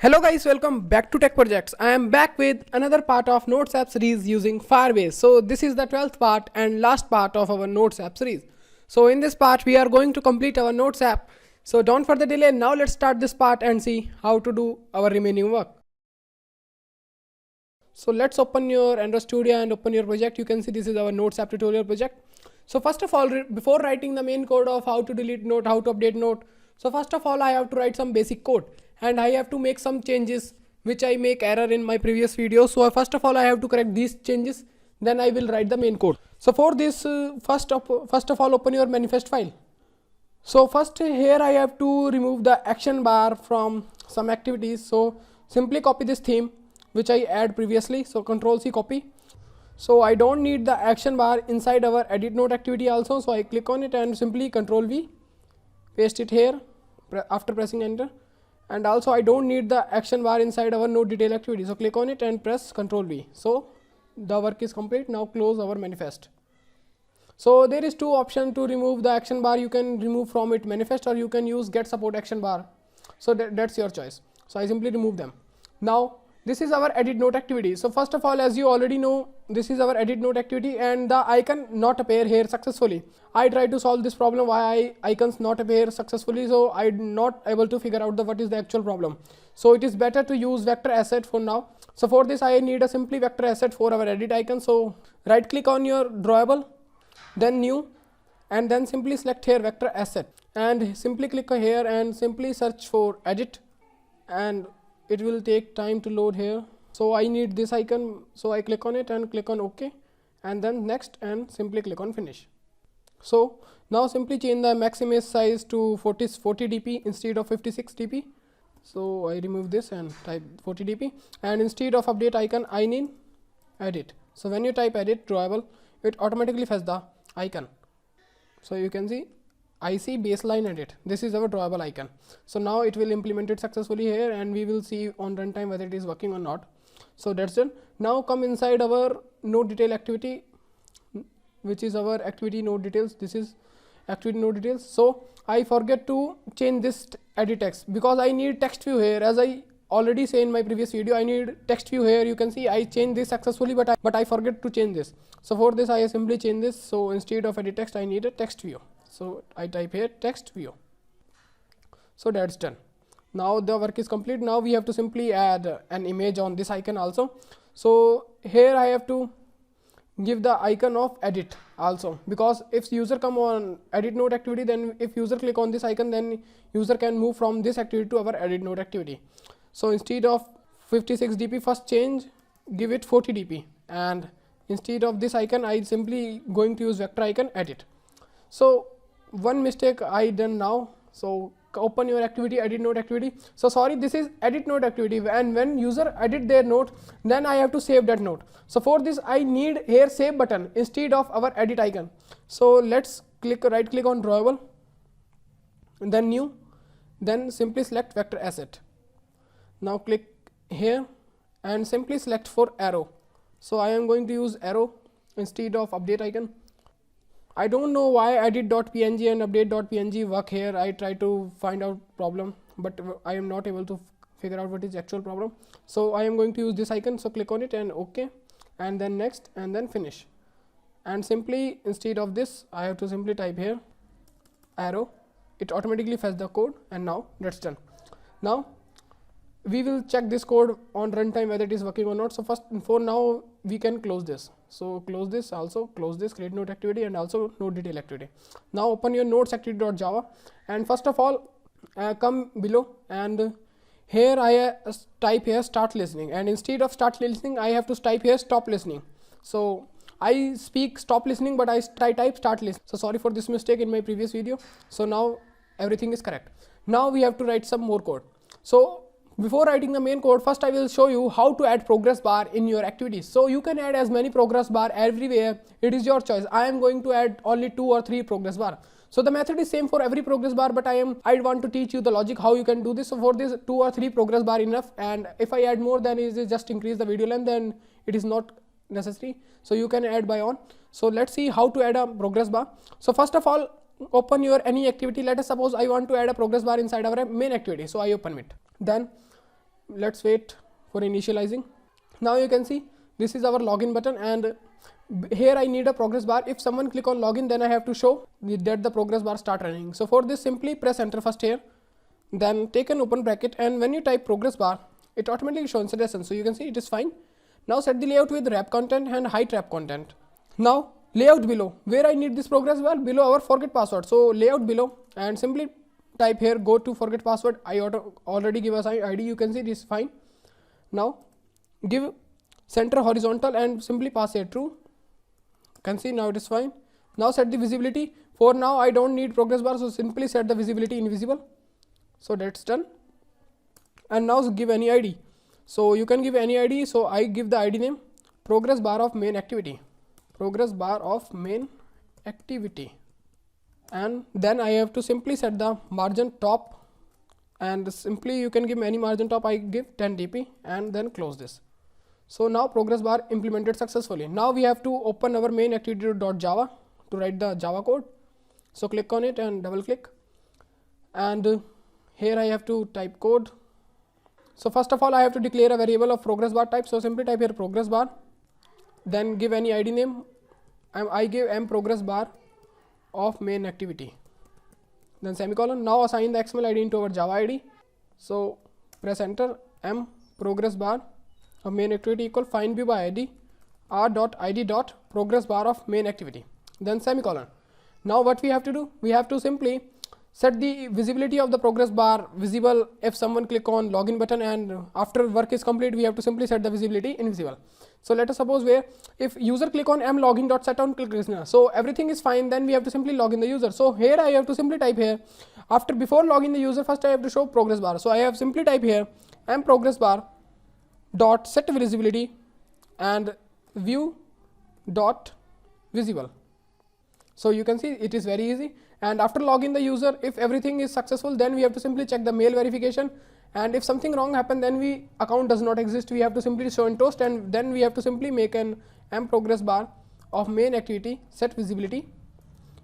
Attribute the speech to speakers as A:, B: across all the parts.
A: Hello guys, welcome back to Tech Projects. I am back with another part of Notes app series using Firebase. So this is the 12th part and last part of our Notes app series. So in this part we are going to complete our Notes app. So don't further delay, now let's start this part and see how to do our remaining work. So let's open your Android Studio and open your project. You can see this is our Notes app tutorial project. So first of all, before writing the main code of how to delete note, how to update note, so first of all I have to write some basic code and I have to make some changes which I make error in my previous video. So first of all I have to correct these changes, then I will write the main code. So for this first of all open your manifest file. So first here I have to remove the action bar from some activities. So simply copy this theme which I add previously. So Control C copy. So I don't need the action bar inside our edit note activity also. So I click on it and simply Control V, paste it here after pressing enter. And also I don't need the action bar inside our node detail activity. So click on it and press Control V. So the work is complete. Now close our manifest. So there is two options to remove the action bar. You can remove from it manifest or you can use get support action bar. So that's your choice. So I simply remove them. Now this is our edit note activity. So first of all, as you already know, this is our edit note activity and the icon not appear here successfully. I try to solve this problem why icons not appear successfully. So I'm not able to figure out what is the actual problem. So it is better to use vector asset for now. So for this I need a simply vector asset for our edit icon. So right click on your drawable, then new, and then simply select here vector asset and simply click here and simply search for edit, and it will take time to load here. So I need this icon, so I click on it and click on OK and then next and simply click on finish. So now simply change the max image size to 40 dp instead of 56 dp. So I remove this and type 40 dp, and instead of update icon I need edit. So when you type edit drawable, it automatically fetch the icon. So you can see I see baseline edit. This is our drawable icon. So now it will implement it successfully here and we will see on runtime whether it is working or not. So that's it. Now come inside our node detail activity, which is our activity node details. This is activity node details. So I forget to change this edit text because I need text view here. As I already say in my previous video, I need text view here. You can see I changed this successfully, but I forget to change this. So for this I simply change this. So instead of edit text I need a text view. So I type here text view. So that's done. Now the work is complete. Now we have to simply add an image on this icon also. So here I have to give the icon of edit also, because if user come on edit node activity, then if user click on this icon, then user can move from this activity to our edit node activity. So instead of 56 dp first change, give it 40 dp, and instead of this icon I simply going to use vector icon edit. So one mistake I done now. So open your activity, edit node activity. So sorry, this is edit node activity, and when user edit their node, then I have to save that node. So for this I need here save button instead of our edit icon. So let's right click on drawable and then new, then simply select vector asset. Now click here and simply select for arrow. So I am going to use arrow instead of update icon. I don't know why edit.png and update.png work here. I try to find out problem, but I am not able to figure out what is actual problem. So I am going to use this icon. So click on it and OK, and then next and then finish. And simply instead of this I have to simply type here arrow. It automatically fetch the code, and now that's done. Now we will check this code on runtime whether it is working or not. So first, for now we can close this. So close this, also close this create node activity and also node detail activity. Now open your nodes activity.java and first of all come below, and here I type here start listening, and instead of start listening I have to type here stop listening. So I speak stop listening, but I type start listening. So sorry for this mistake in my previous video. So now everything is correct. Now we have to write some more code. So before writing the main code, first I will show you how to add progress bar in your activities. So you can add as many progress bar everywhere. It is your choice. I am going to add only 2 or 3 progress bar. So the method is same for every progress bar, but I want to teach you the logic how you can do this. So for this 2 or 3 progress bar enough, and if I add more, then it is just increase the video length, then it is not necessary. So you can add by on. So let's see how to add a progress bar. So first of all, open your any activity. Let us suppose I want to add a progress bar inside our main activity. So I open it. Then let's wait for initializing. Now you can see this is our login button, and here I need a progress bar. If someone click on login, then I have to show that the progress bar start running. So for this, simply press enter first here, then take an open bracket, and when you type progress bar, it automatically shows suggestion. So you can see it is fine. Now set the layout with wrap content and hide wrap content. Now layout below, where I need this progress bar, below our forget password. So layout below, and simply type here go to forget password. I already give us ID. You can see this is fine. Now give center horizontal and simply pass here true. You can see now it is fine. Now set the visibility. For now I don't need progress bar, so simply set the visibility invisible. So that's done. And now give any ID. So you can give any ID. So I give the ID name progress bar of main activity. Progress bar of main activity. And then I have to simply set the margin top, and simply you can give any margin top. I give 10 dp and then close this. So now progress bar implemented successfully. Now we have to open our main activity.java to write the Java code. So click on it and double click, and here I have to type code. So first of all I have to declare a variable of progress bar type. So simply type here progress bar, then give any ID name. I give m progress bar of main activity, then semicolon. Now assign the XML ID into our Java ID. So press enter, m progress bar of main activity equal find view by ID r.id dot progress bar of main activity, then semicolon. Now what we have to do, we have to simply set the visibility of the progress bar visible if someone click on login button, and after work is complete we have to simply set the visibility invisible. So let us suppose where if user click on m login dot set on click listener, so everything is fine, then we have to simply log in the user. So here I have to simply type here after before login the user, first I have to show progress bar. So I have simply type here m progress bar dot set visibility and view dot visible. So you can see it is very easy. And after login the user, if everything is successful, then we have to simply check the mail verification, and if something wrong happen, then account does not exist, we have to simply show in toast, and then we have to simply make an m progress bar of main activity set visibility,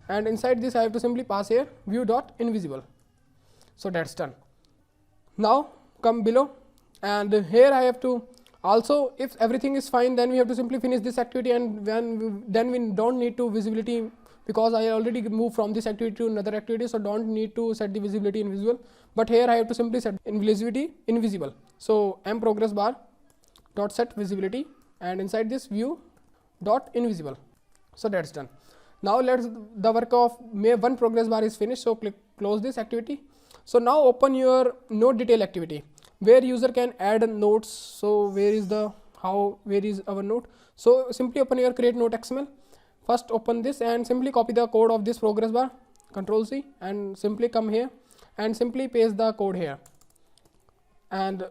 A: and inside this I have to simply pass here view dot invisible. So that's done. Now come below, and here I have to also, if everything is fine, then we have to simply finish this activity, and then we don't need to visibility, because I already moved from this activity to another activity, so don't need to set the visibility invisible. But here I have to simply set visibility invisible. So m progress bar dot set visibility, and inside this view dot invisible. So that's done. Now let's the work of one progress bar is finished. So click close this activity. So now open your node detail activity where user can add notes. So where is our node? So simply open your create node XML. First open this and simply copy the code of this progress bar, Control C, and simply come here and simply paste the code here, and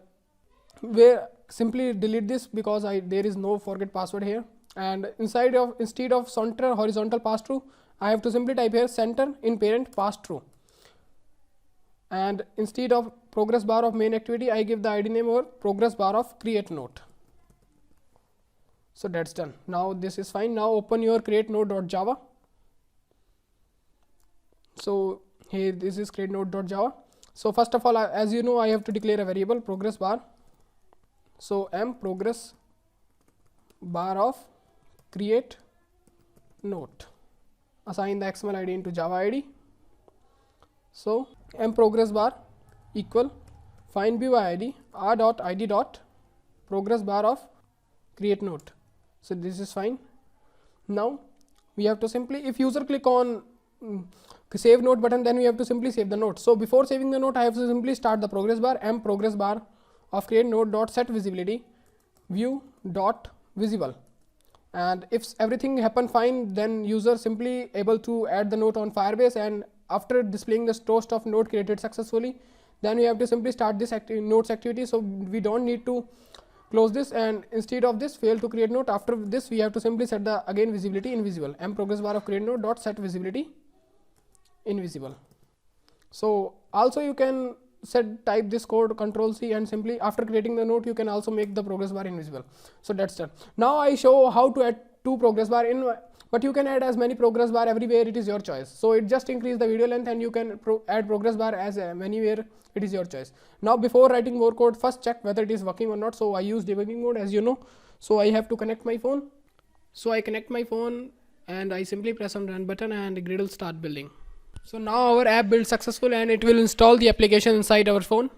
A: where simply delete this because there is no forget password here, and instead of center horizontal pass through, I have to simply type here center in parent pass through, and instead of progress bar of main activity I give the ID name or progress bar of create node. So that's done. Now this is fine. Now open your create node.java. So here this is create node.java. So first of all, as you know, I have to declare a variable progress bar. So m progress bar of create node. Assign the XML ID into Java ID. So m progress bar equal find view by ID r.id dot progress bar of create node. So this is fine. Now we have to simply, if user click on save node button, then we have to simply save the node. So before saving the node, I have to simply start the progress bar m progress bar of create node dot set visibility view dot visible, and if everything happen fine, then user simply able to add the node on Firebase, and after displaying the toast of node created successfully, then we have to simply start this nodes activity. So we don't need to close this, and instead of this fail to create node, after this we have to simply set the again visibility invisible, m progress bar of create node dot set visibility invisible. So also you can type this code Control C, and simply after creating the node you can also make the progress bar invisible. So that's done. Now I show how to add two progress bar in but you can add as many progress bar everywhere, it is your choice. So it just increase the video length and you can add progress bar as anywhere, it is your choice. Now before writing more code, first check whether it is working or not. So I use debugging mode, as you know. So I have to connect my phone. So I connect my phone and I simply press on run button and Grid will start building. So now our app built successful and it will install the application inside our phone.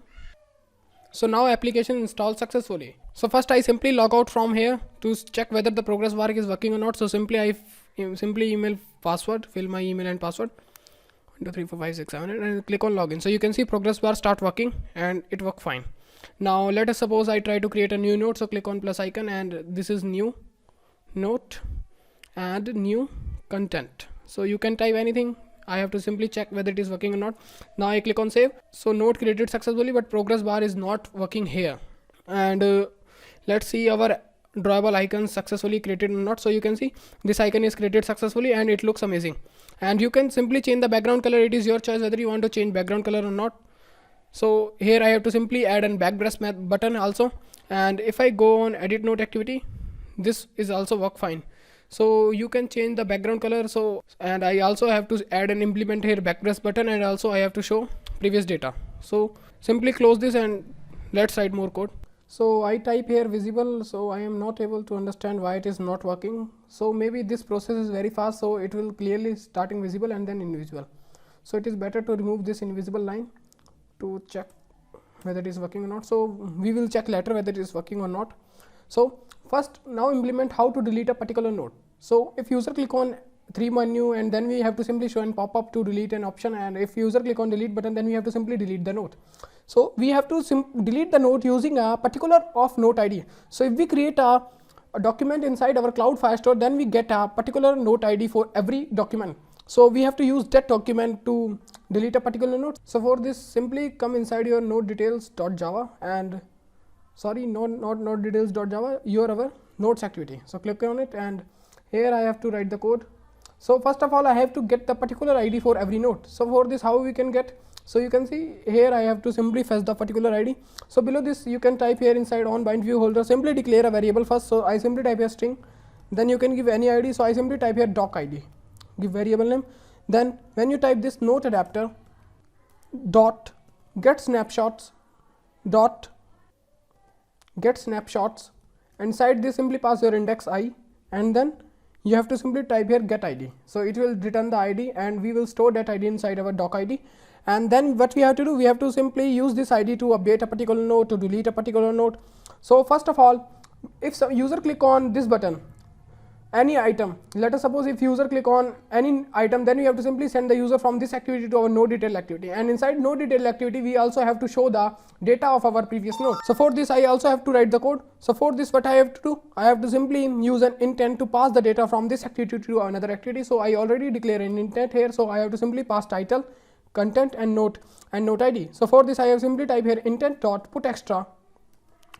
A: So now application installed successfully. So first I simply log out from here to check whether the progress bar is working or not. So simply I simply email password, fill my email and password 1 2 3 4 5 6 7 8 and click on login. So you can see progress bar start working and it worked fine. Now let us suppose I try to create a new note. So click on plus icon and this is new note, add new content. So you can type anything. I have to simply check whether it is working or not. Now I click on save. So note created successfully, but progress bar is not working here. And let's see our drawable icons successfully created or not. So you can see this icon is created successfully and it looks amazing. And you can simply change the background color. It is your choice whether you want to change background color or not. So here I have to simply add an backbrush button also. And if I go on edit note activity, this is also work fine. So you can change the background color. So, and I also have to add and implement here backbrush button, and also I have to show previous data. So simply close this and let's write more code. So I type here visible. So I am not able to understand why it is not working. So maybe this process is very fast. So it will clearly starting visible and then invisible. So it is better to remove this invisible line to check whether it is working or not. So we will check later whether it is working or not. So first now implement how to delete a particular node. So if user click on 3 menu and then we have to simply show an pop-up to delete an option, and if user click on delete button then we have to simply delete the node. So we have to delete the node using a particular of note ID. So if we create a document inside our Cloud Firestore, then we get a particular note ID for every document. So we have to use that document to delete a particular node. So for this, simply come inside your node details.java and sorry, not details.java, our notes activity. So click on it and here I have to write the code. So first of all I have to get the particular ID for every node. So for this, how we can get? So you can see here I have to simply fetch the particular ID. So below this you can type here inside on bind view holder, simply declare a variable first. So I simply type a string, then you can give any ID. So I simply type here doc ID, give variable name. Then when you type this note adapter dot get snapshots dot get snapshots, inside this simply pass your index I, and then you have to simply type here get ID. So it will return the ID and we will store that ID inside our doc ID. And then what we have to do, we have to simply use this ID to update a particular node, to delete a particular node. So first of all, if some user click on this button, any item, let us suppose if user click on any item, then we have to simply send the user from this activity to our node detail activity, and inside node detail activity we also have to show the data of our previous node. So for this I also have to write the code. So for this, what I have to do, I have to simply use an intent to pass the data from this activity to another activity. So I already declare an intent here, so I have to simply pass title, content and note ID. So for this I have simply type here intent dot put extra,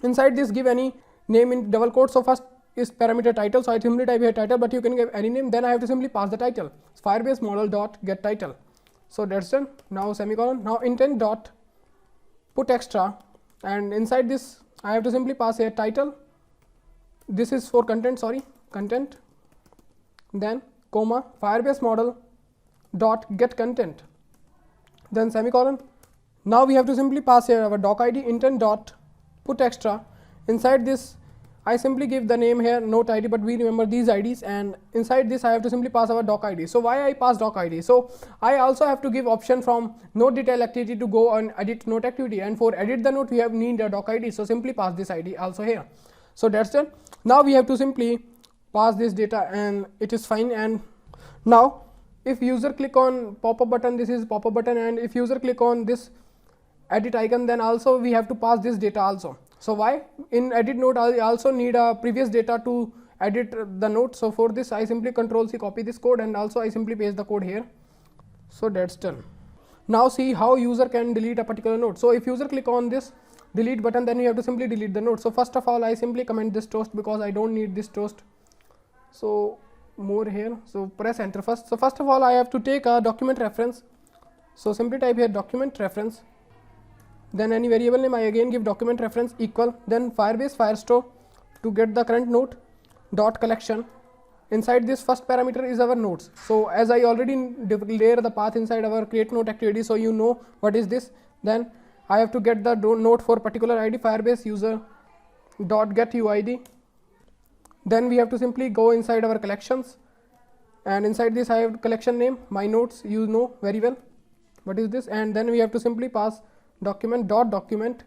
A: inside this give any name in double quote. So first is parameter title, so I simply type here title, but you can give any name. Then I have to simply pass the title, Firebase model dot get title. So that's done. Now semicolon. Now intent dot put extra, and inside this I have to simply pass here title. This is for content, sorry, content. Then comma Firebase model dot get content. Then semicolon. Now we have to simply pass here our doc ID intent dot put extra. Inside this I simply give the name here note ID, but we remember these IDs, and inside this I have to simply pass our doc ID. So why I pass doc ID? So I also have to give option from node detail activity to go on edit note activity, and for edit the note we have need a doc ID. So simply pass this ID also here. So that's done. Now we have to simply pass this data and it is fine. And now if user click on pop-up button, this is pop-up button, and if user click on this edit icon, then also we have to pass this data also. So why? In edit node I also need a previous data to edit the node. So for this I simply Control C copy this code, and also I simply paste the code here. So that's done. Now see how user can delete a particular node. So if user click on this delete button, then you have to simply delete the node. So first of all I simply comment this toast because I don't need this toast. So more here. So press enter first. So first of all I have to take a document reference. So simply type here document reference. Then any variable name I again give document reference equal, then Firebase Firestore to get the current node dot collection inside this first parameter is our notes. So as I already declare the path inside our create note activity, so you know what is this. Then I have to get the note for particular ID, Firebase user dot get UID. Then we have to simply go inside our collections, and inside this I have collection name, my notes, you know very well what is this. And then we have to simply pass document dot document,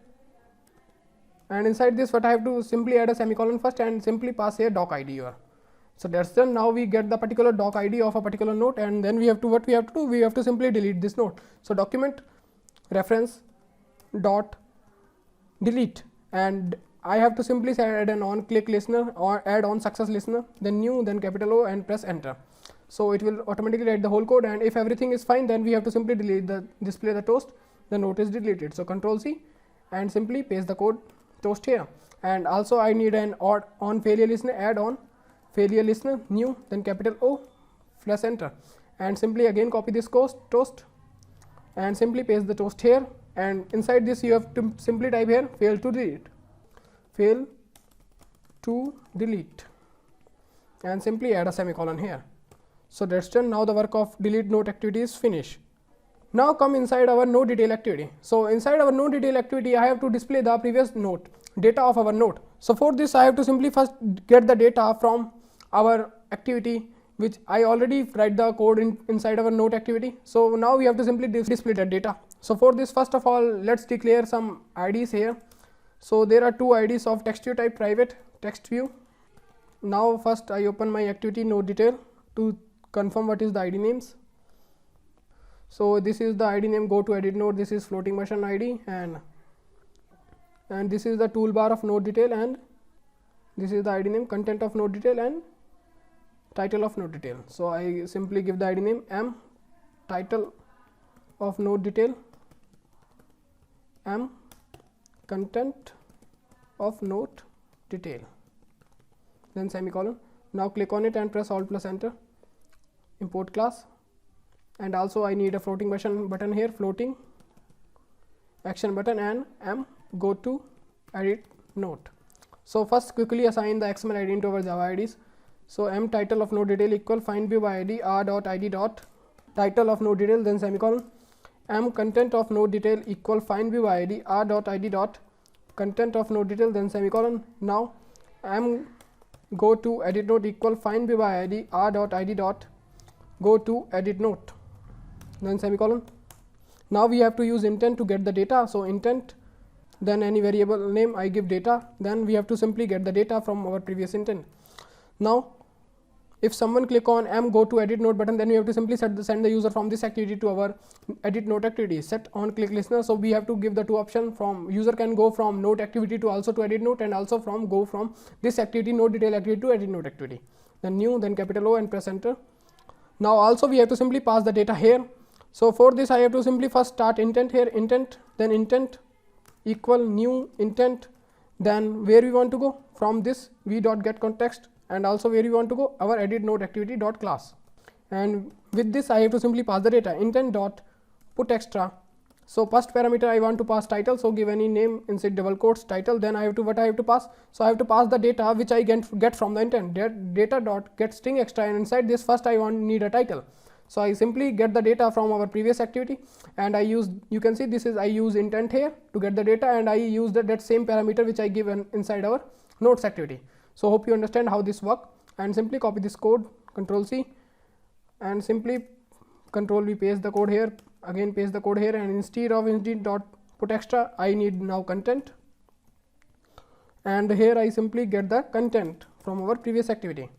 A: and inside this what I have to simply add a semicolon first and simply pass here doc ID here. So that's done. Now we get the particular doc ID of a particular note, and then we have to, what we have to do, we have to simply delete this note. So document reference dot delete, and I have to simply add an on click listener or add on success listener, then new, then capital O, and press enter. So it will automatically write the whole code, and if everything is fine, then we have to simply delete the display the toast, the note is deleted. So control C and simply paste the code toast here. And also I need an on failure listener, add on failure listener, new, then capital O, press enter, and simply again copy this toast and simply paste the toast here. And inside this you have to simply type here fail to delete, fail to delete, and simply add a semicolon here. So that's done. Now the work of delete note activity is finished. Now come inside our node detail activity. So inside our node detail activity I have to display the previous note, data of our node. So for this I have to simply first get the data from our activity, which I already write the code inside our node activity. So now we have to simply display that data. So for this, first of all, let's declare some IDs here. So there are two IDs of text view type, private text view. Now first I open my activity node detail to confirm what is the ID names. So this is the ID name, go to edit node, this is floating version ID, and this is the toolbar of node detail, and this is the ID name, content of node detail, and title of node detail. So I simply give the ID name m, title of node detail, m, content of node detail, then semicolon. Now click on it and press alt plus enter, import class. And also I need a floating button here, floating action button, and m, go to edit node. So first quickly assign the XML ID into our Java IDs. So m title of node detail equal find view by ID r dot id dot title of node detail, then semicolon. M content of node detail equal find view by ID r dot id dot content of node detail, then semicolon. Now m go to edit node equal find view by ID r dot id dot go to edit node, then semicolon. Now we have to use intent to get the data. So intent, then any variable name I give data, then we have to simply get the data from our previous intent. Now if someone click on m go to edit node button, then we have to simply send the user from this activity to our edit node activity, set on click listener. So we have to give the two options, from user can go from node activity to also to edit node, and also from go from this activity node detail activity to edit node activity, then new, then capital O, and press enter. Now also we have to simply pass the data here. So for this I have to simply first start intent here, intent, then intent equal new intent, then where we want to go from this v dot get context, and also where we want to go our edit node activity dot class. And with this I have to simply pass the data, intent dot put extra. So first parameter I want to pass title, so give any name inside double quotes title. Then I have to, what I have to pass, so I have to pass the data which I get from the intent, data dot get string extra, and inside this first I need a title. So I simply get the data from our previous activity, and I use, you can see this is I use intent here to get the data, and I use that same parameter which I give inside our notes activity. So hope you understand how this work, and simply copy this code, control C, and simply control V, paste the code here, again paste the code here, and instead of indeed dot put extra I need now content, and here I simply get the content from our previous activity,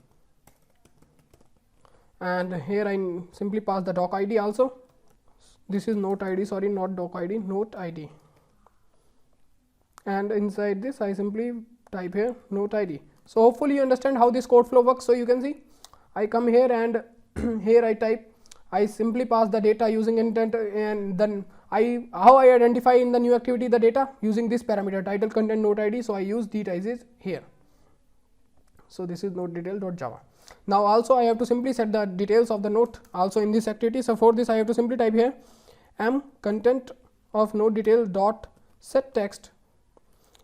A: and here I simply pass the doc ID also. This is note ID, sorry, not doc ID, note ID, and inside this I simply type here note ID. So hopefully you understand how this code flow works. So you can see I come here and here I type, I simply pass the data using intent, and then how I identify in the new activity the data using this parameter title content note ID. So I use details here. So this is node detail dot java. Now also I have to simply set the details of the note also in this activity. So for this I have to simply type here m content of node detail dot set text,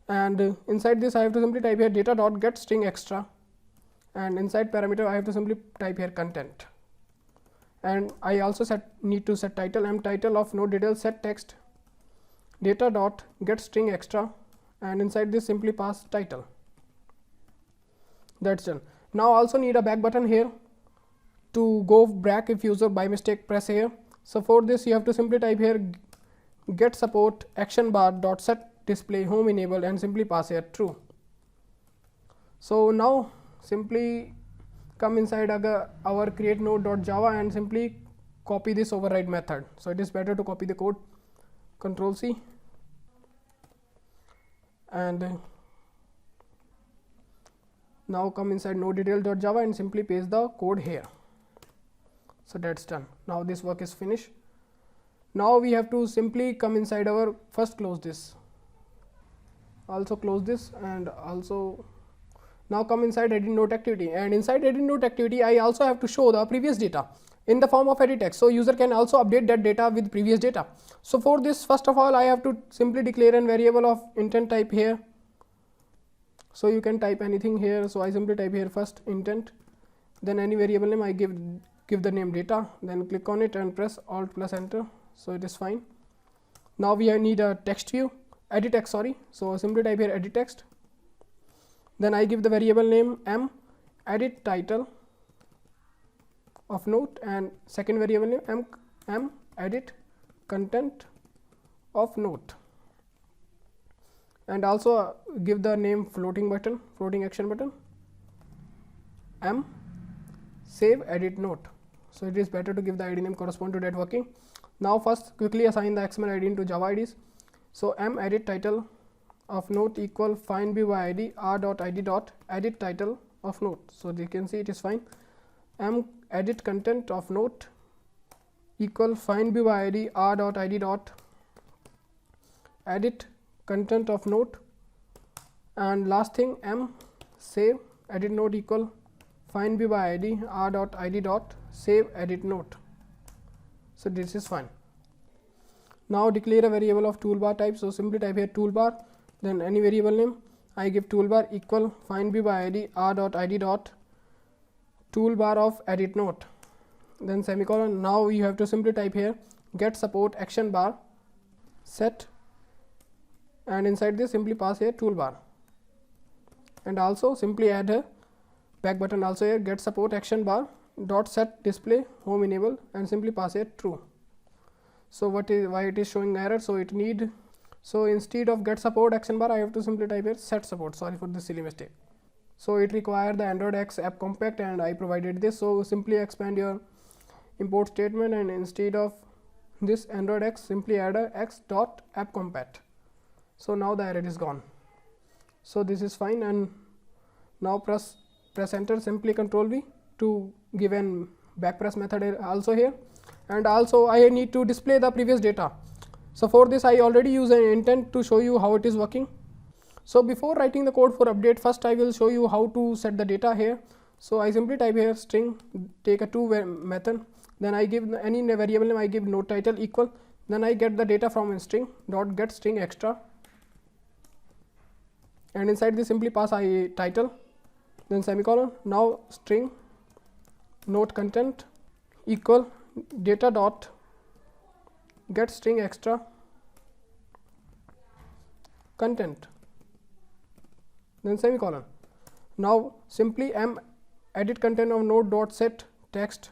A: and inside this I have to simply type here data dot get string extra, and inside parameter I have to simply type here content, and I also need to set title. Title of node details set text data dot get string extra, and inside this simply pass title. That's done. Now also need a back button here to go back if user by mistake press here. So for this you have to simply type here get support action bar dot set display home enabled and simply pass here true. So now simply come inside our create node.java and simply copy this override method. So it is better to copy the code. Control C, and now come inside nodedetail.java and simply paste the code here. So that's done. Now this work is finished. Now we have to simply come inside our first close this, also close this, and also now come inside edit node activity, and inside edit node activity I also have to show the previous data in the form of edit text, so user can also update that data with previous data. So for this, first of all I have to simply declare a variable of intent type here. So you can type anything here, so I simply type here first intent, then any variable name I give the name data, then click on it and press alt plus enter. So it is fine. Now we need a text view, edit text, sorry. So simply type here edit text, then I give the variable name m edit title of note, and second variable name m edit content of note, and also give the name floating action button m save edit note. So it is better to give the ID name correspond to that working. Now first quickly assign the XML ID into Java IDs. So m edit title of note equal find by id r.id dot edit title of note. So you can see it is fine. M edit content of note equal find by id r.id dot edit content of note, and last thing m save edit note equal find by id r.id dot save edit note. So this is fine. Now declare a variable of toolbar type. So simply type here toolbar, then any variable name I give toolbar equal find by id r.id dot toolbar of edit note, then semicolon. Now you have to simply type here get support action bar set, and inside this simply pass here toolbar, and also simply add a back button also here get support action bar dot set display home enable and simply pass here true. So why it is showing error? So instead of get support action bar I have to simply type here set support. Sorry for this silly mistake. So it requires the Android X app compact and I provided this. So simply expand your import statement, and instead of this Android X simply add a x dot app compact. So now the error is gone. So this is fine, and now press enter, simply Control V to give an back press method also here, and also I need to display the previous data. So for this I already use an intent to show you how it is working. So before writing the code for update, first I will show you how to set the data here. So I simply type here string, take a to method, then I give any variable name, I give node title equal, then I get the data from a string dot get string extra, and inside this simply pass title, then semicolon. Now string node content equal data dot get string extra content, then semicolon. Now simply m edit content of node dot set text,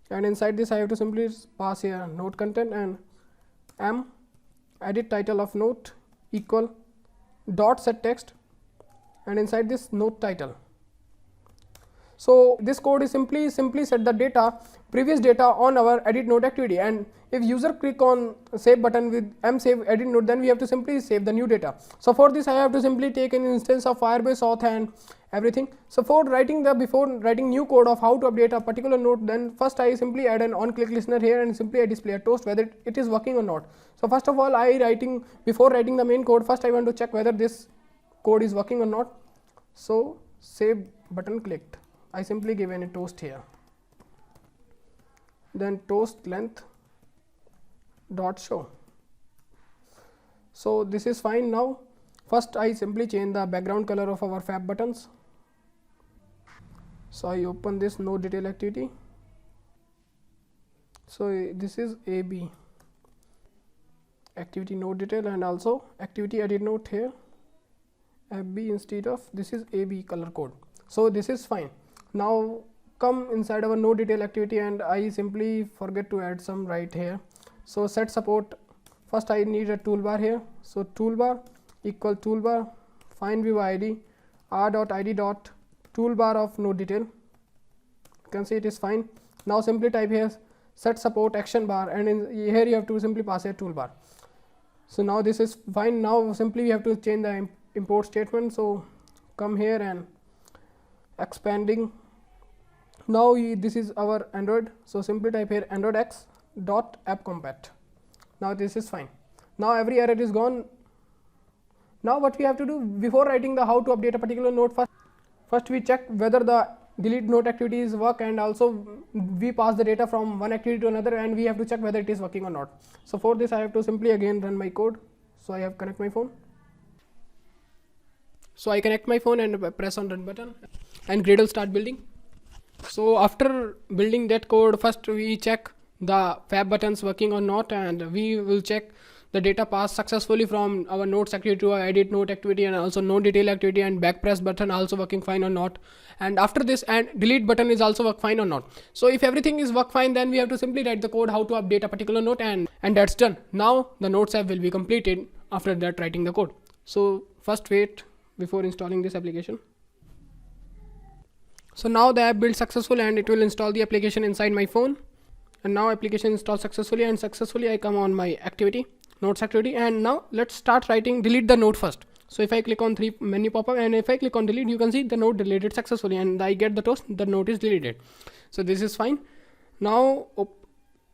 A: and inside this I have to simply pass here node content, and m edit title of note equal dot set text, and inside this note title. So this code is simply set the data previous data on our edit node activity, and if user click on save button with m save edit node, then we have to simply save the new data. So for this I have to simply take an instance of Firebase auth and everything. So before writing new code of how to update a particular node, then first I simply add an on click listener here, and simply I display a toast whether it is working or not. So first of all before writing the main code, first I want to check whether this code is working or not. So save button clicked, I simply give a toast here, then toast length dot show. So this is fine. Now first I simply change the background color of our fab buttons. So I open this node detail activity. So this is AB activity node detail, and also activity edit note here FB instead of this is AB color code. So this is fine. Now come inside our node detail activity, and I simply forget to add some right here. So set support, first I need a toolbar here. So toolbar equal toolbar find view id r.id dot toolbar of node detail. You can see it is fine. Now simply type here set support action bar, and here you have to simply pass a toolbar. So now this is fine. Now simply we have to change the import statement. So come here and expanding. Now this is our Android. So simply type here Android X dot app compat. Now this is fine. Now every error is gone. Now what we have to do before writing the how to update a particular node, first we check whether the delete node activities work, and also we pass the data from one activity to another, and we have to check whether it is working or not. So for this I have to simply again run my code. So I have connect my phone. So I connect my phone and press on run button, and Gradle start building. So after building that code, first we check the fab buttons working or not, and we will check the data passed successfully from our nodes activity to our edit node activity, and also node detail activity, and back press button also working fine or not. And after this, and delete button is also work fine or not. So if everything is work fine, then we have to simply write the code how to update a particular node, and that's done. Now the nodes app will be completed after that writing the code. So first wait before installing this application. So now the app built successfully, and it will install the application inside my phone. And now application installed successfully, and successfully I come on my activity, nodes activity, and now let's start writing delete the node first. So if I click on 3 menu pop up, and if I click on delete, you can see the node deleted successfully, and I get the toast the node is deleted. So this is fine. Now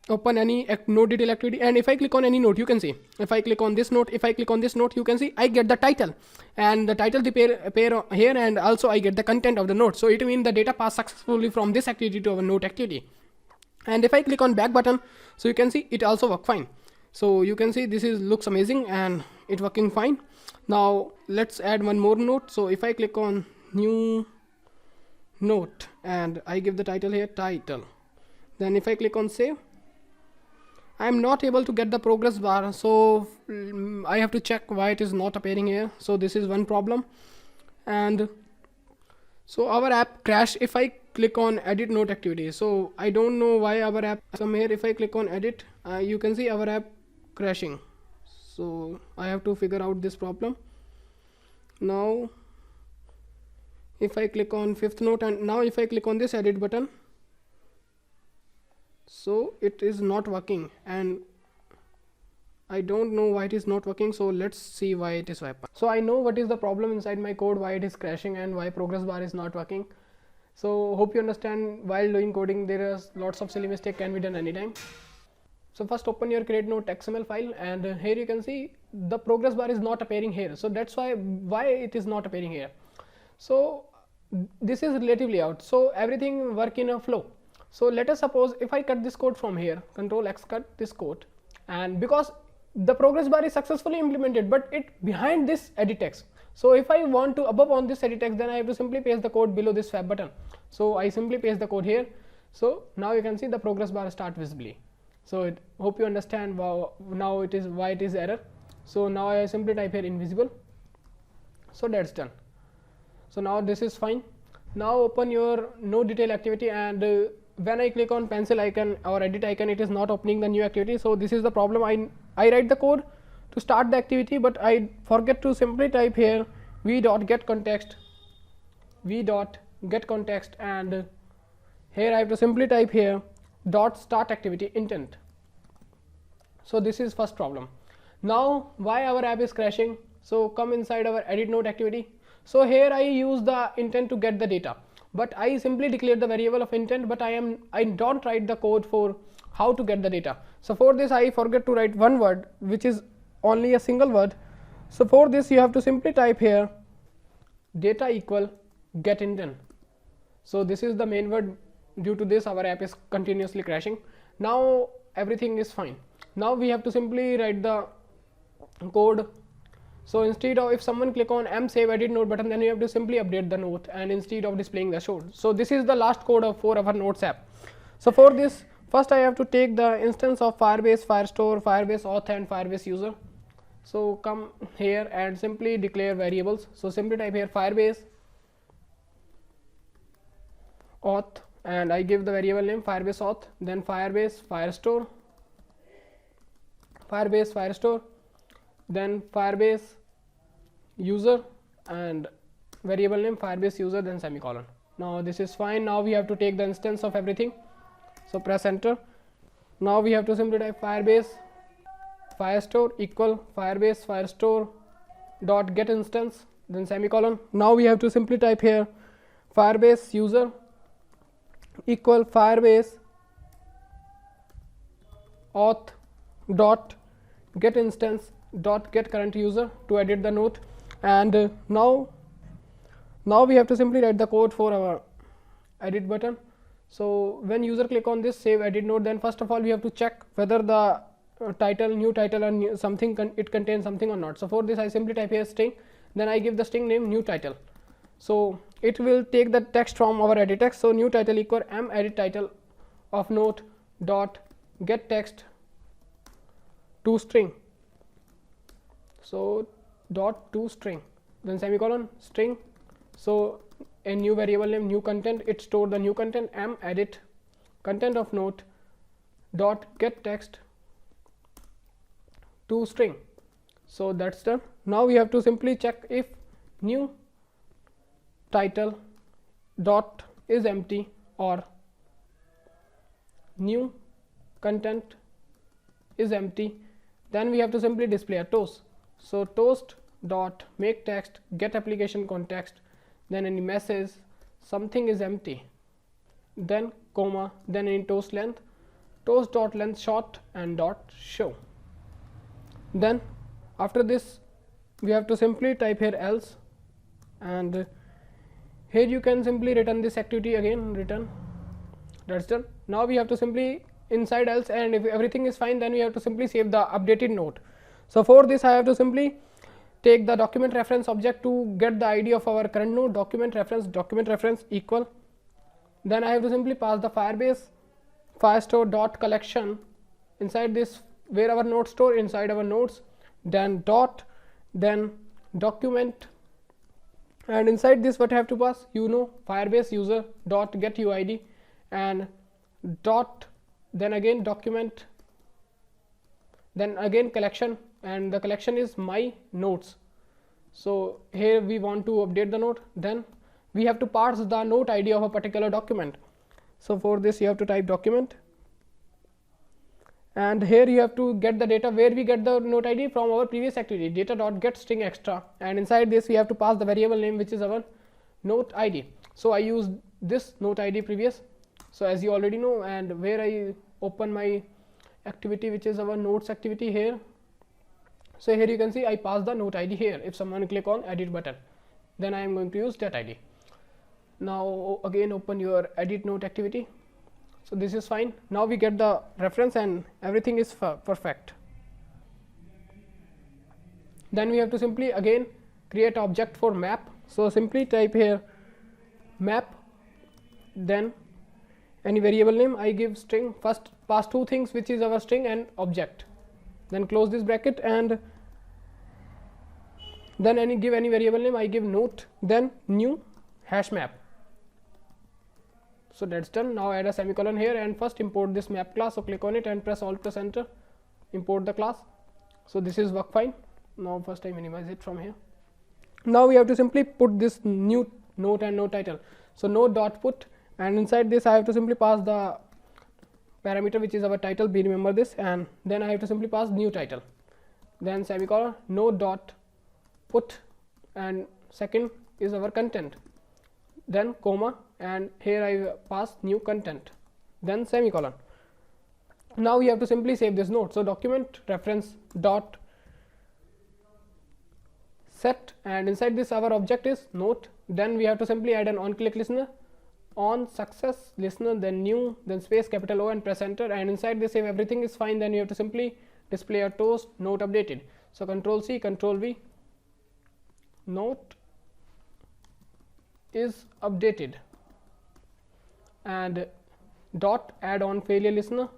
A: open any node detail activity, and if I click on any node, you can see if I click on this node, if I click on this node, you can see I get the title, and the title appear here, and also I get the content of the node. So it means the data passed successfully from this activity to our node activity. And if I click on back button, so you can see it also work fine. So you can see this is looks amazing and it working fine. Now let's add one more node. So if I click on new node, and I give the title here title, then if I click on save, I am not able to get the progress bar. So I have to check why it is not appearing here. So this is one problem. And so our app crashed if I click on edit node activity. So I don't know why our app come here. If I click on edit, you can see our app crashing. So I have to figure out this problem. Now if I click on 5th node, and now if I click on this edit button, so it is not working, and I don't know why it is not working. So let's see why it is happening. So I know what is the problem inside my code, why it is crashing and why progress bar is not working. So hope you understand, while doing coding there is lots of silly mistake can be done anytime. So first open your create node XML file, and here you can see the progress bar is not appearing here. So that's why it is not appearing here. So this is relatively out. So everything work in a flow. So let us suppose if I cut this code from here, Control X, cut this code, and because the progress bar is successfully implemented, but it behind this edit text. So if I want to above on this edit text, then I have to simply paste the code below this fab button. So I simply paste the code here. So now you can see the progress bar start visibly. So hope you understand now it is why it is error. So now I simply type here invisible. So that's done. So now this is fine. Now open your node detail activity, and when I click on pencil icon or edit icon, it is not opening the new activity. So this is the problem. I write the code to start the activity, but I forget to simply type here v.getContext, and here I have to simply type here dot start activity intent. So this is first problem. Now why our app is crashing? So come inside our edit node activity. So here I use the intent to get the data, but I simply declare the variable of intent, but I don't write the code for how to get the data. So for this I forget to write one word, which is only a single word. So for this you have to simply type here data equal get intent. So this is the main word. Due to this our app is continuously crashing. Now everything is fine. Now we have to simply write the code. So instead of, if someone click on M save edit note button, then you have to simply update the note, and instead of displaying the show. So this is the last code for our Notes app. So for this, first I have to take the instance of Firebase, Firestore, Firebase auth and Firebase user. So come here and simply declare variables. So simply type here Firebase auth, and I give the variable name Firebase auth, then Firebase Firestore, Firebase Firestore, then Firebase user, and variable name Firebase user, then semicolon. Now this is fine. Now we have to take the instance of everything. So press enter. Now we have to simply type Firebase Firestore equal Firebase Firestore dot get instance, then semicolon. Now we have to simply type here Firebase user equal Firebase auth dot get instance dot get current user to edit the note. And now we have to simply write the code for our edit button. So when user click on this save edit note, then first of all we have to check whether the title, new title, or new something it contains something or not. So for this I simply type here string, then I give the string name new title. So it will take the text from our edit text. So new title equal m edit title of note dot get text to string. So dot to string, then semicolon string. So a new variable name new content, it store the new content m edit content of note dot get text to string. So that's done. Now we have to simply check if new title dot is empty or new content is empty, then we have to simply display a toast. So toast dot make text get application context, then any message something is empty, then comma, then in toast length, toast dot length short and dot show. Then after this we have to simply type here else, and here you can simply return this activity again, return. That's done. Now we have to simply inside else, and if everything is fine, then we have to simply save the updated note. So for this I have to simply take the document reference object to get the ID of our current node, document reference equal, then I have to simply pass the Firebase Firestore dot collection inside this where our nodes store inside our nodes, then dot, then document, and inside this what I have to pass, Firebase user dot get UID, and dot, then again document, then again collection, and the collection is my notes. So here we want to update the note, then we have to parse the note ID of a particular document. So for this you have to type document, and here you have to get the data where we get the note ID from our previous activity, data dot get string extra, and inside this we have to pass the variable name which is our note ID. So I use this note ID previous, so as you already know, and where I open my activity which is our notes activity here. So here you can see I pass the note ID here. If someone click on edit button, then I am going to use that ID. Now again open your edit note activity. So this is fine. Now we get the reference and everything is perfect. Then we have to simply again create object for map. So simply type here map, then any variable name, I give string, first pass two things which is our string and object, then close this bracket, and then give any variable name, I give note, then new hash map. So that's done. Now add a semicolon here and first import this map class. So click on it and press alt plus enter, import the class. So this is work fine. Now first I minimize it from here. Now we have to simply put this new note and note title. So note dot put, and inside this I have to simply pass the parameter which is our title, be remember this, and then I have to simply pass new title, then semicolon, note dot put, and second is our content, then comma, and here I pass new content, then semicolon. Now we have to simply save this note. So document reference dot set, and inside this our object is note, then we have to simply add an on click listener, on success listener, then new, then space capital O and press enter, and inside this if everything is fine, then you have to simply display a toast note updated. So control C, control V, note is updated, and dot add on failure listener,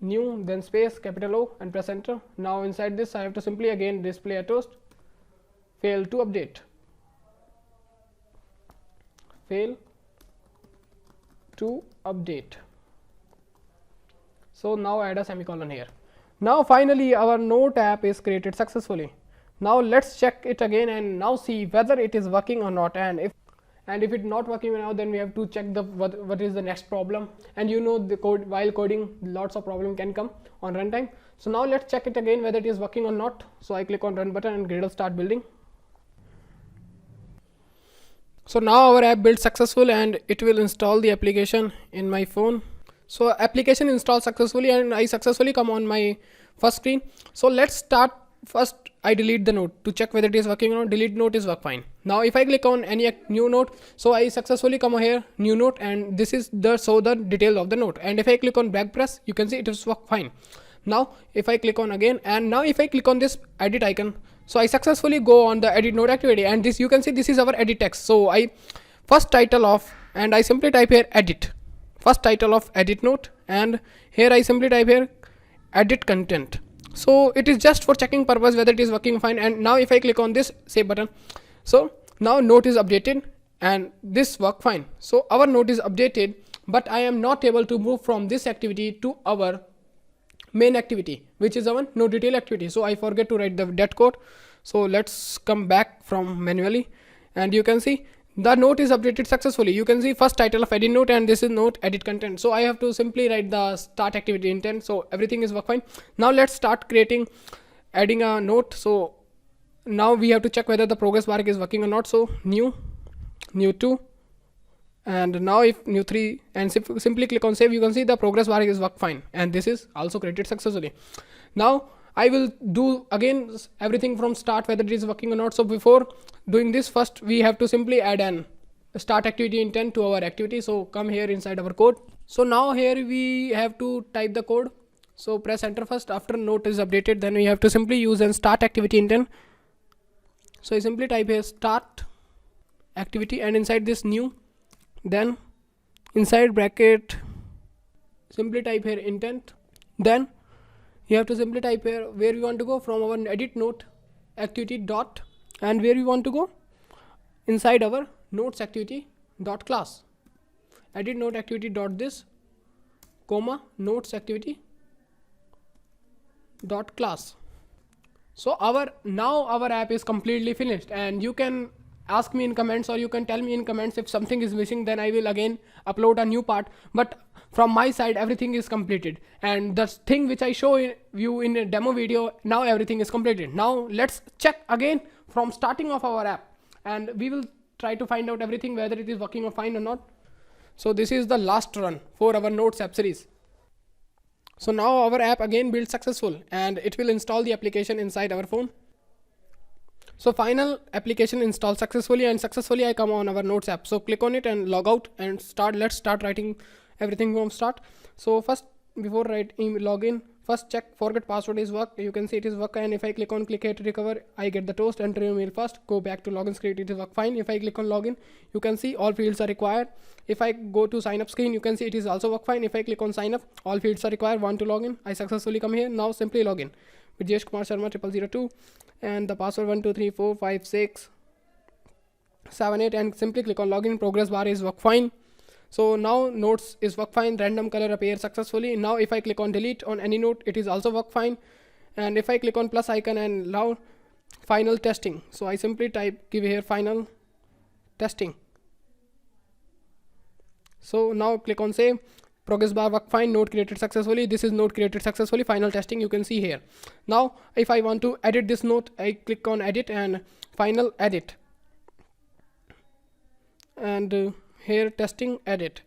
A: new, then space, capital O, and press enter. Now inside this I have to simply again display a toast, fail to update, fail to update. So now add a semicolon here. Now finally our note app is created successfully. Now let's check it again and now see whether it is working or not, and if it's not working now, then we have to check the what is the next problem. And you know, the code, while coding, lots of problem can come on runtime. So now let's check it again whether it is working or not. So I click on run button and Gradle start building. So now our app built successful and it will install the application in my phone. So application installed successfully and I successfully come on my first screen. So let's start. First I delete the note to check whether it is working or not. Delete note is work fine. Now if I click on any new note, so I successfully come here, new note, and this is the detail of the note. And if I click on back press, you can see it is work fine. Now if I click on again, and now if I click on this edit icon, so I successfully go on the edit note activity, and this you can see this is our edit text. So I first title of, and I simply type here edit, first title of edit note, and here I simply type here edit content. So it is just for checking purpose whether it is working fine. And now if I click on this save button, so now note is updated and this work fine. So our note is updated, but I am not able to move from this activity to our main activity, which is our note detail activity. So I forget to write the that code. So let's come back from manually, and you can see the note is updated successfully. You can see first title of edit note, and this is note edit content. So I have to simply write the start activity intent. So everything is work fine. Now let's start adding a note. So now we have to check whether the progress bar is working or not. So new 2, and now if new 3, and simply click on save, you can see the progress bar is work fine, and this is also created successfully. Now I will do again everything from start whether it is working or not. So before doing this, first we have to simply add an start activity intent to our activity. So come here inside our code. So now here we have to type the code. So press enter first. After note is updated, then we have to simply use an start activity intent. So I simply type here start activity, and inside this new, then inside bracket simply type here intent, then you have to simply type here where we want to go from our edit note activity dot, and where we want to go inside our notes activity dot class, edit note activity dot this, comma notes activity dot class. So now our app is completely finished, and you can ask me in comments, or you can tell me in comments if something is missing, then I will again upload a new part. But from my side everything is completed, and the thing which I show you in a demo video, now everything is completed. Now let's check again from starting of our app, and we will try to find out everything whether it is working or fine or not. So this is the last run for our notes app series. So now our app again built successful, and it will install the application inside our phone. So final application installed successfully, and successfully I come on our notes app. So click on it and log out and let's start writing everything from start. So first, before login, first check forget password is work. You can see it is work, and if I click here to recover, I get the toast. Enter your email first, go back to login screen, it is work fine. If I click on login, you can see all fields are required. If I go to sign up screen, you can see it is also work fine. If I click on sign up, all fields are required. Want to login, I successfully come here. Now simply login with Jayesh Kumar Sharma 0002, and the password 12345678, and simply click on login. Progress bar is work fine. So now notes is work fine, random color appears successfully. Now if I click on delete on any note, it is also work fine. And if I click on plus icon and now final testing, so I simply give here final testing. So now click on save, progress bar work fine, note created successfully. This is note created successfully, final testing, you can see here. Now if I want to edit this note, I click on edit and final edit, and here testing edit.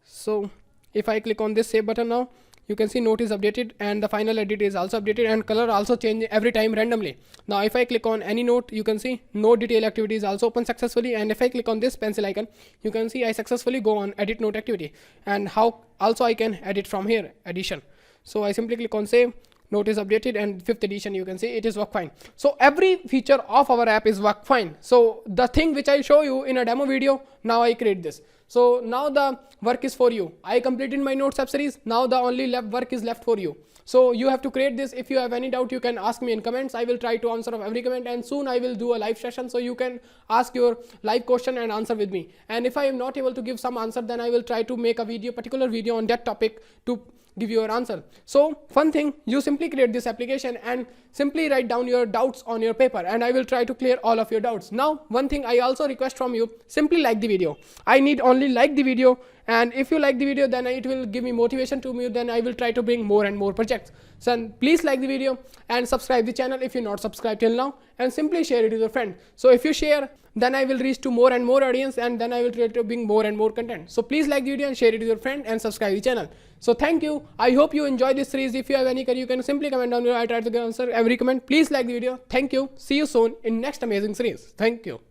A: So if I click on this save button, now you can see note is updated and the final edit is also updated, and color also change every time randomly. Now if I click on any note, you can see note detail activity is also open successfully, and if I click on this pencil icon, you can see I successfully go on edit note activity, and how also I can edit from here addition. So I simply click on save, note is updated, and 5th edition you can see it is work fine. So every feature of our app is work fine. So the thing which I show you in a demo video, now I create this. So now the work is for you. I completed my notes app series. Now the only work is left for you. So you have to create this. If you have any doubt, you can ask me in comments. I will try to answer of every comment, and soon I will do a live session, so you can ask your live question and answer with me. And if I am not able to give some answer, then I will try to make a particular video on that topic to give you your answer. So fun thing, you simply create this application and simply write down your doubts on your paper, and I will try to clear all of your doubts. Now one thing I also request from you, simply like the video. I need only like the video, and if you like the video, then it will give me motivation to me, then I will try to bring more and more projects. So please like the video and subscribe the channel if you're not subscribed till now, and simply share it with your friend. So if you share, then I will reach to more and more audience, and then I will try to bring more and more content. So please like the video and share it with your friend and subscribe the channel. So thank you. I hope you enjoy this series. If you have any query, you can simply comment down below. I try to answer every comment. Please like the video. Thank you. See you soon in next amazing series. Thank you.